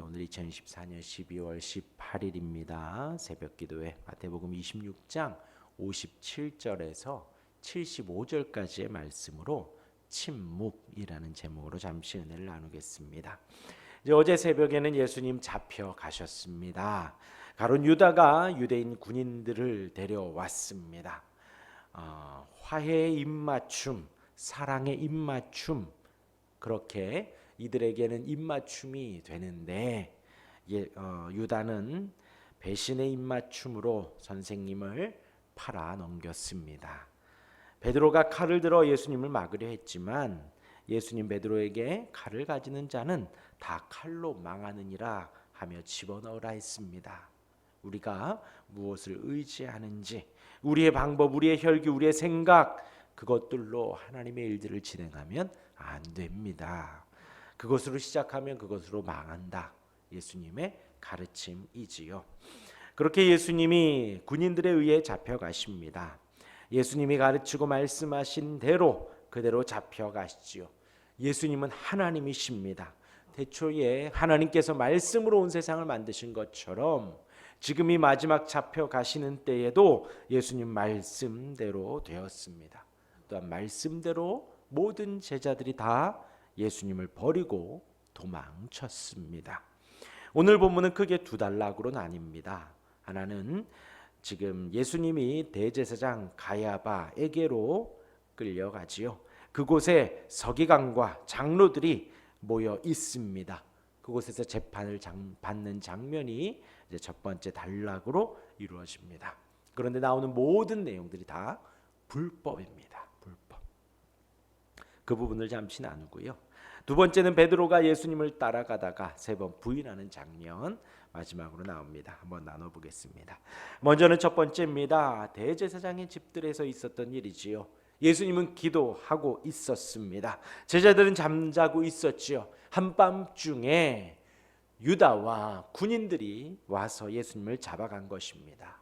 오늘 2024년 12월 18일입니다. 새벽기도회 마태복음 26장 57절에서 75절까지의 말씀으로 침묵이라는 제목으로 잠시 은혜를 나누겠습니다. 어제 새벽에는 예수님 잡혀가셨습니다. 가룟 유다가 유대인 군인들을 데려왔습니다. 화해의 입맞춤, 사랑의 입맞춤, 그렇게 이들에게는 입맞춤이 되는데 유다는 배신의 입맞춤으로 선생님을 팔아 넘겼습니다. 베드로가 칼을 들어 예수님을 막으려 했지만 예수님 베드로에게 칼을 가지는 자는 다 칼로 망하느니라 하며 집어넣으라 했습니다. 우리가 무엇을 의지하는지, 우리의 방법, 우리의 혈기, 우리의 생각, 그것들로 하나님의 일들을 진행하면 안 됩니다. 그것으로 시작하면 그것으로 망한다. 예수님의 가르침이지요. 그렇게 예수님이 군인들에 의해 잡혀가십니다. 예수님이 가르치고 말씀하신 대로 그대로 잡혀가시지요. 예수님은 하나님이십니다. 태초에 하나님께서 말씀으로 온 세상을 만드신 것처럼 지금 이 마지막 잡혀가시는 때에도 예수님 말씀대로 되었습니다. 또한 말씀대로 모든 제자들이 다 예수님을 버리고 도망쳤습니다. 오늘 본문은 크게 두 단락으로 나뉩니다. 하나는 지금 예수님이 대제사장 가야바에게로 끌려가지요. 그곳에 서기관과 장로들이 모여 있습니다. 그곳에서 재판을 받는 장면이 이제 첫 번째 단락으로 이루어집니다. 그런데 나오는 모든 내용들이 다 불법입니다. 불법. 그 부분을 잠시 나누고요. 두 번째는 베드로가 예수님을 따라가다가 세 번 부인하는 장면 마지막으로 나옵니다. 한번 나눠보겠습니다. 먼저는 첫 번째입니다. 대제사장의 집들에서 있었던 일이지요. 예수님은 기도하고 있었습니다. 제자들은 잠자고 있었지요. 한밤중에 유다와 군인들이 와서 예수님을 잡아간 것입니다.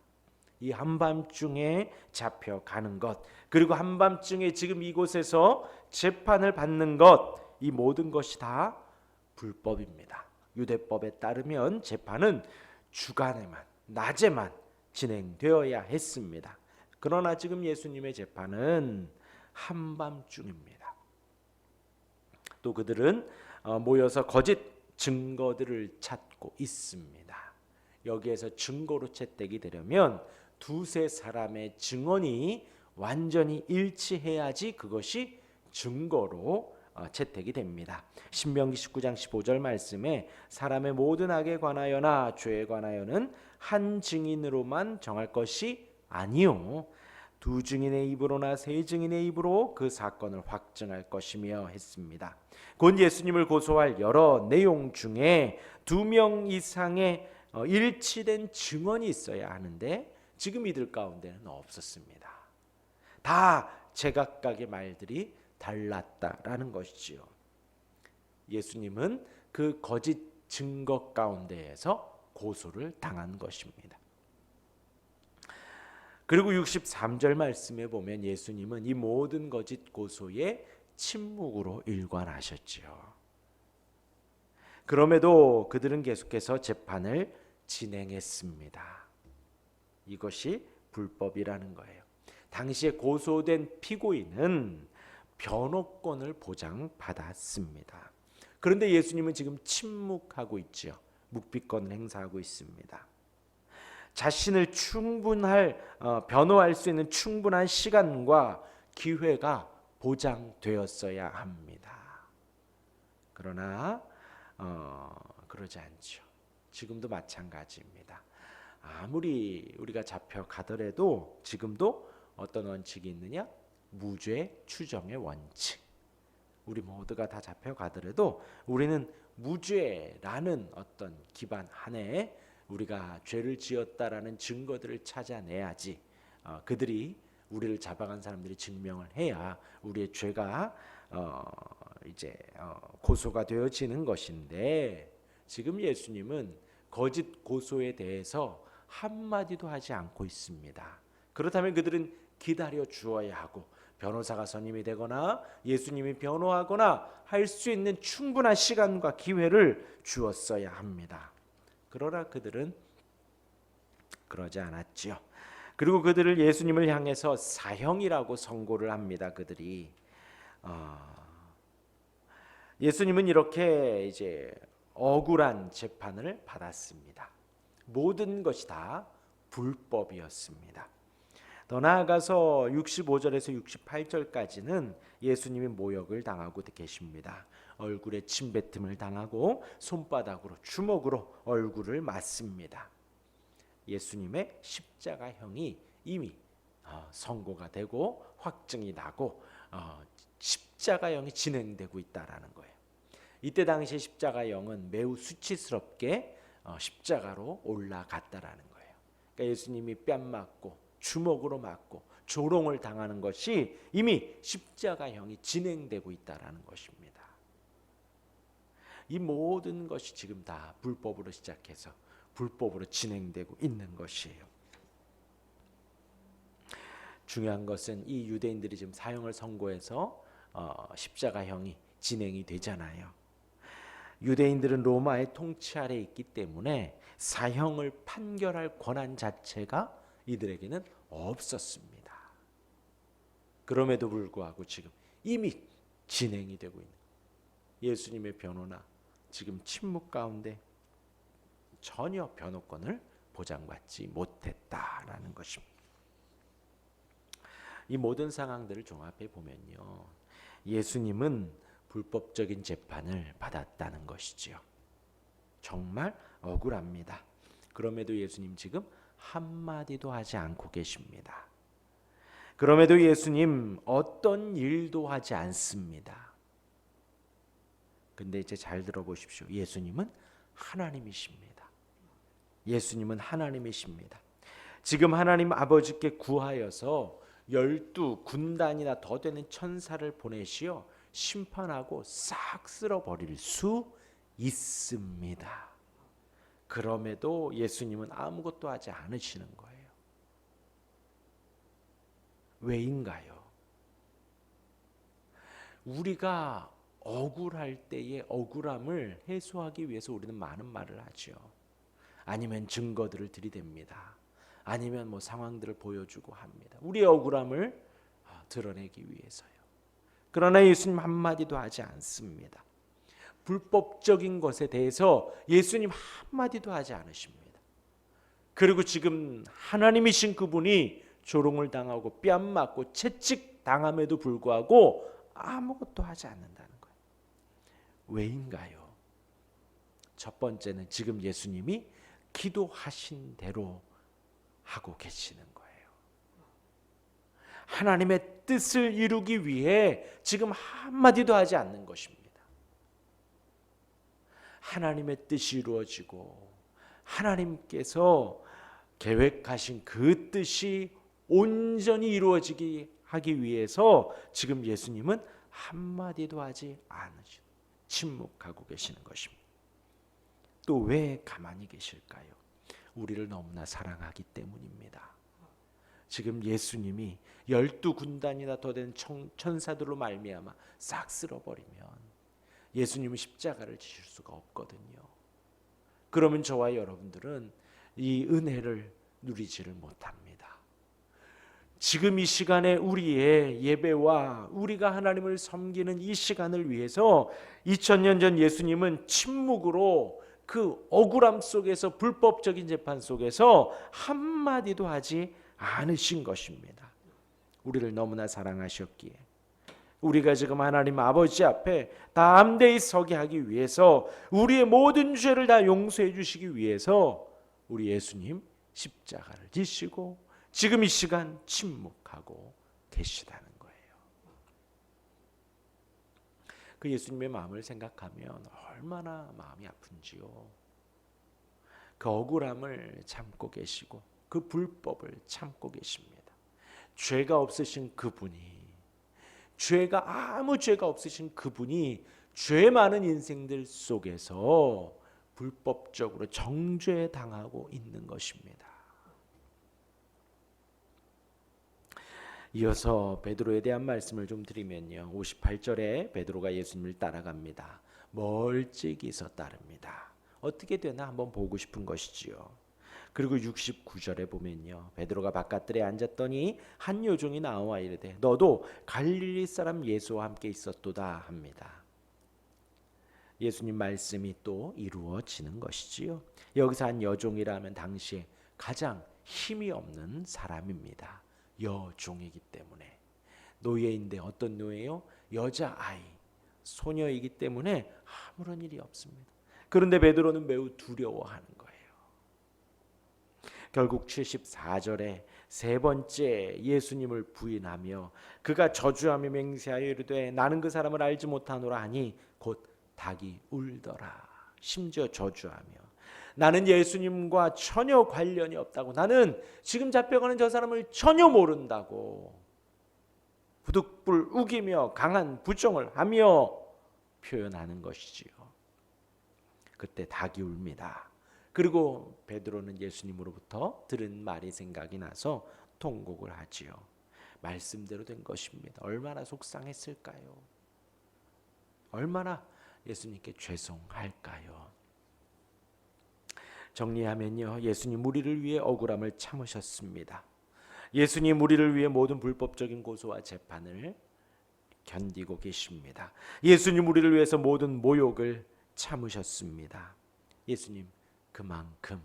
이 한밤중에 잡혀가는 것, 그리고 한밤중에 지금 이곳에서 재판을 받는 것, 이 모든 것이 다 불법입니다. 유대법에 따르면 재판은 주간에만, 낮에만 진행되어야 했습니다. 그러나 지금 예수님의 재판은 한밤중입니다. 또 그들은 모여서 거짓 증거들을 찾고 있습니다. 여기에서 증거로 채택이 되려면 두세 사람의 증언이 완전히 일치해야지 그것이 증거로 채택이 됩니다. 신명기 19장 15절 말씀에 사람의 모든 악에 관하여나 죄에 관하여는 한 증인으로만 정할 것이 아니요 두 증인의 입으로나 세 증인의 입으로 그 사건을 확증할 것이며 했습니다. 곧 예수님을 고소할 여러 내용 중에 2명 이상의 일치된 증언이 있어야 하는데 지금 이들 가운데는 없었습니다. 다 제각각의 말들이 달랐다라는 것이지요. 예수님은 그 거짓 증거 가운데에서 고소를 당한 것입니다. 그리고 63절 말씀에 보면 예수님은 이 모든 거짓 고소에 침묵으로 일관하셨지요. 그럼에도 그들은 계속해서 재판을 진행했습니다. 이것이 불법이라는 거예요. 당시에 고소된 피고인은 변호권을 보장받았습니다. 그런데 예수님은 지금 침묵하고 있죠. 묵비권을 행사하고 있습니다. 자신을 변호할 수 있는 충분한 시간과 기회가 보장되었어야 합니다. 그러나 그러지 않죠. 지금도 마찬가지입니다. 아무리 우리가 잡혀가더라도 지금도 어떤 원칙이 있느냐? 무죄 추정의 원칙. 우리 모두가 다 잡혀가더라도 우리는 무죄라는 어떤 기반 하에 우리가 죄를 지었다라는 증거들을 찾아내야지 그들이 우리를 잡아간 사람들이 증명을 해야 우리의 죄가 고소가 되어지는 것인데 지금 예수님은 거짓 고소에 대해서 한마디도 하지 않고 있습니다. 그렇다면 그들은 기다려 주어야 하고 변호사가 선임이 되거나 예수님이 변호하거나 할 수 있는 충분한 시간과 기회를 주었어야 합니다. 그러나 그들은 그러지 않았지요. 그리고 그들을 예수님을 향해서 사형이라고 선고를 합니다. 그들이 예수님은 이렇게 이제 억울한 재판을 받았습니다. 모든 것이 다 불법이었습니다. 더 나아가서 65절에서 68절까지는 예수님이 모욕을 당하고 계십니다. 얼굴에 침뱉음을 당하고 손바닥으로 주먹으로 얼굴을 맞습니다. 예수님의 십자가형이 이미 선고가 되고 확증이 나고 십자가형이 진행되고 있다라는 거예요. 이때 당시 십자가형은 매우 수치스럽게 십자가로 올라갔다라는 거예요. 그러니까 예수님이 뺨 맞고 주먹으로 맞고 조롱을 당하는 것이 이미 십자가형이 진행되고 있다라는 것입니다. 이 모든 것이 지금 다 불법으로 시작해서 불법으로 진행되고 있는 것이에요. 중요한 것은 이 유대인들이 지금 사형을 선고해서 십자가형이 진행이 되잖아요. 유대인들은 로마의 통치 아래에 있기 때문에 사형을 판결할 권한 자체가 이들에게는 없었습니다. 그럼에도 불구하고 지금 이미 진행이 되고 있는 예수님의 변호나 지금 침묵 가운데 전혀 변호권을 보장받지 못했다라는 것입니다. 이 모든 상황들을 종합해 보면요, 예수님은 불법적인 재판을 받았다는 것이지요. 정말 억울합니다. 그럼에도 예수님 지금 한마디도 하지 않고 계십니다. 그럼에도 예수님 어떤 일도 하지 않습니다. 근데 이제 잘 들어보십시오. 예수님은 하나님이십니다. 예수님은 하나님이십니다. 지금 하나님 아버지께 구하여서 12군단이나 더 되는 천사를 보내시어 심판하고 싹 쓸어버릴 수 있습니다. 그럼에도 예수님은 아무것도 하지 않으시는 거예요. 왜인가요? 우리가 억울할 때의 억울함을 해소하기 위해서 우리는 많은 말을 하죠. 아니면 증거들을 들이댑니다. 아니면 뭐 상황들을 보여주고 합니다. 우리의 억울함을 드러내기 위해서요. 그러나 예수님 한마디도 하지 않습니다. 불법적인 것에 대해서 예수님 한마디도 하지 않으십니다. 그리고 지금 하나님이신 그분이 조롱을 당하고 뺨 맞고 채찍 당함에도 불구하고 아무것도 하지 않는다는 거예요. 왜인가요? 첫 번째는 지금 예수님이 기도하신 대로 하고 계시는 거예요. 하나님의 뜻을 이루기 위해 지금 한마디도 하지 않는 것입니다. 하나님의 뜻이 이루어지고 하나님께서 계획하신 그 뜻이 온전히 이루어지게 하기 위해서 지금 예수님은 한마디도 하지 않으시고 침묵하고 계시는 것입니다. 또 왜 가만히 계실까요? 우리를 너무나 사랑하기 때문입니다. 지금 예수님이 12군단이나 더 된 천사들로 말미암아 싹 쓸어버리면 예수님은 십자가를 지실 수가 없거든요. 그러면 저와 여러분들은 이 은혜를 누리지를 못합니다. 지금 이 시간에 우리의 예배와 우리가 하나님을 섬기는 이 시간을 위해서 2000년 전 예수님은 침묵으로 그 억울함 속에서 불법적인 재판 속에서 한마디도 하지 않으신 것입니다. 우리를 너무나 사랑하셨기에 우리가 지금 하나님 아버지 앞에 담대히 서게 하기 위해서 우리의 모든 죄를 다 용서해 주시기 위해서 우리 예수님 십자가를 지시고 지금 이 시간 침묵하고 계시다는 거예요. 그 예수님의 마음을 생각하면 얼마나 마음이 아픈지요. 그 억울함을 참고 계시고 그 불법을 참고 계십니다. 죄가 없으신 그분이, 아무 죄가 없으신 그분이 죄 많은 인생들 속에서 불법적으로 정죄 당하고 있는 것입니다. 이어서 베드로에 대한 말씀을 좀 드리면요. 58절에 베드로가 예수님을 따라갑니다. 멀찍이서 따릅니다. 어떻게 되나 한번 보고 싶은 것이지요. 그리고 69절에 보면요. 베드로가 바깥들에 앉았더니 한 여종이 나와 이르되 너도 갈릴리 사람 예수와 함께 있었도다 합니다. 예수님 말씀이 또 이루어지는 것이지요. 여기서 한 여종이라면 당시에 가장 힘이 없는 사람입니다. 여종이기 때문에. 노예인데 어떤 노예요? 여자아이, 소녀이기 때문에 아무런 일이 없습니다. 그런데 베드로는 매우 두려워하는 거예요. 결국 74절에 세 번째 예수님을 부인하며 그가 저주하며 맹세하여 이르되 나는 그 사람을 알지 못하노라 하니 곧 닭이 울더라. 심지어 저주하며 나는 예수님과 전혀 관련이 없다고, 나는 지금 잡혀가는 저 사람을 전혀 모른다고 부득불 우기며 강한 부정을 하며 표현하는 것이지요. 그때 닭이 울입니다. 그리고 베드로는 예수님으로부터 들은 말이 생각이 나서 통곡을 하지요. 말씀대로 된 것입니다. 얼마나 속상했을까요? 얼마나 예수님께 죄송할까요? 정리하면요. 예수님 우리를 위해 억울함을 참으셨습니다. 예수님 우리를 위해 모든 불법적인 고소와 재판을 견디고 계십니다. 예수님 우리를 위해서 모든 모욕을 참으셨습니다. 예수님 그만큼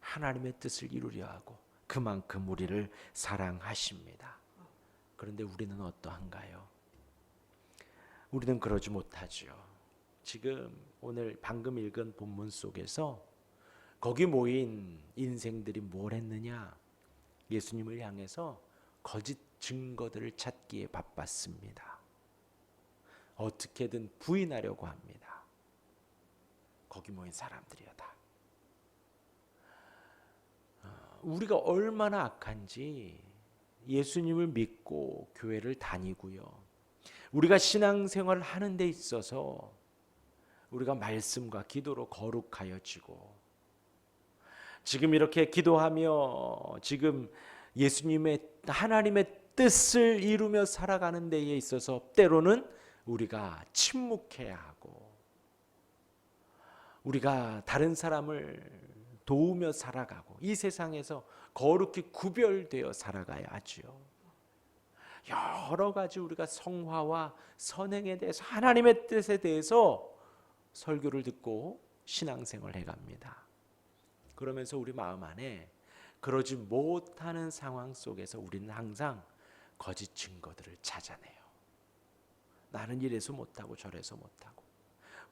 하나님의 뜻을 이루려 하고 그만큼 우리를 사랑하십니다. 그런데 우리는 어떠한가요? 우리는 그러지 못하죠. 지금 오늘 방금 읽은 본문 속에서 거기 모인 인생들이 뭘 했느냐? 예수님을 향해서 거짓 증거들을 찾기에 바빴습니다. 어떻게든 부인하려고 합니다. 거기 모인 사람들이요 다. 우리가 얼마나 악한지 예수님을 믿고 교회를 다니고요. 우리가 신앙생활을 하는 데 있어서 우리가 말씀과 기도로 거룩하여지고 지금 이렇게 기도하며 지금 예수님의 하나님의 뜻을 이루며 살아가는 데에 있어서 때로는 우리가 침묵해야 하고 우리가 다른 사람을 도우며 살아가고 이 세상에서 거룩히 구별되어 살아가야 하지요. 여러 가지 우리가 성화와 선행에 대해서 하나님의 뜻에 대해서 설교를 듣고 신앙생활을 해갑니다. 그러면서 우리 마음 안에 그러지 못하는 상황 속에서 우리는 항상 거짓 증거들을 찾아내요. 나는 이래서 못하고 저래서 못하고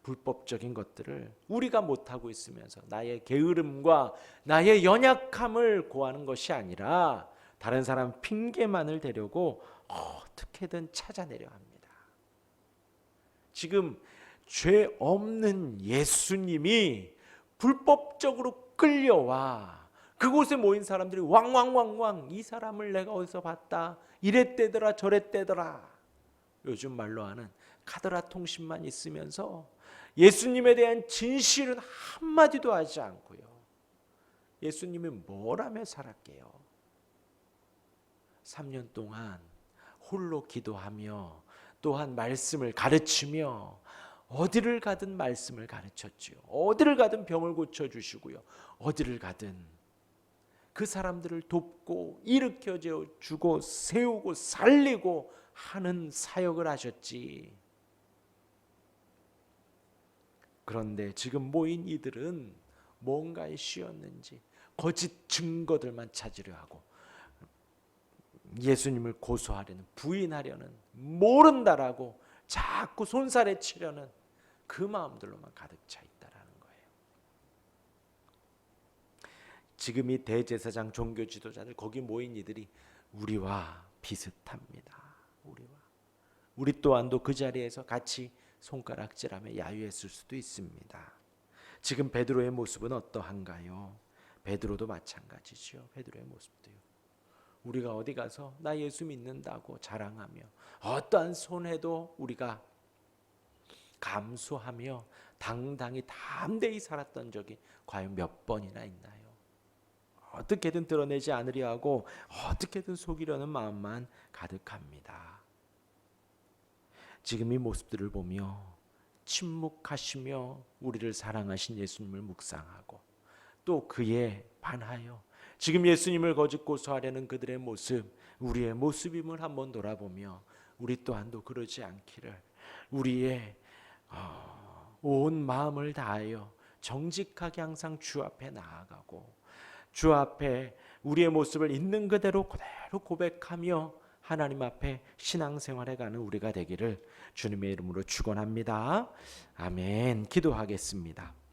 불법적인 것들을 우리가 못하고 있으면서 나의 게으름과 나의 연약함을 고하는 것이 아니라 다른 사람 핑계만을 대려고 어떻게든 찾아내려 합니다. 지금 죄 없는 예수님이 불법적으로 끌려와 그곳에 모인 사람들이 왕왕왕왕 이 사람을 내가 어디서 봤다, 이랬대더라 저랬대더라, 요즘 말로 하는 카더라 통신만 있으면서 예수님에 대한 진실은 한마디도 하지 않고요. 예수님이 뭐라며 살았게요? 3년 동안 홀로 기도하며 또한 말씀을 가르치며 어디를 가든 말씀을 가르쳤지요. 어디를 가든 병을 고쳐주시고요. 어디를 가든 그 사람들을 돕고 일으켜주고 세우고 살리고 하는 사역을 하셨지. 그런데 지금 모인 이들은 뭔가에 쉬었는지 거짓 증거들만 찾으려 하고 예수님을 고소하려는, 부인하려는, 모른다라고 자꾸 손살에 치려는 그 마음들로만 가득 차 있다라는 거예요. 지금 이 대제사장 종교 지도자들 거기 모인 이들이 우리와 비슷합니다. 우리 또한도 그 자리에서 같이 손가락질하며 야유했을 수도 있습니다. 지금 베드로의 모습은 어떠한가요? 베드로도 마찬가지죠. 베드로의 모습도요. 우리가 어디 가서 나 예수 믿는다고 자랑하며 어떠한 손해도 우리가 감수하며 당당히 담대히 살았던 적이 과연 몇 번이나 있나요? 어떻게든 드러내지 않으려 하고 어떻게든 속이려는 마음만 가득합니다. 지금 이 모습들을 보며 침묵하시며 우리를 사랑하신 예수님을 묵상하고 또 그에 반하여 지금 예수님을 거짓 고소하려는 그들의 모습, 우리의 모습임을 한번 돌아보며 우리 또한도 그러지 않기를 우리의 온 마음을 다하여 정직하게 항상 주 앞에 나아가고 주 앞에 우리의 모습을 있는 그대로 고백하며 하나님 앞에 신앙생활해 가는 우리가 되기를 주님의 이름으로 축원합니다. 아멘. 기도하겠습니다.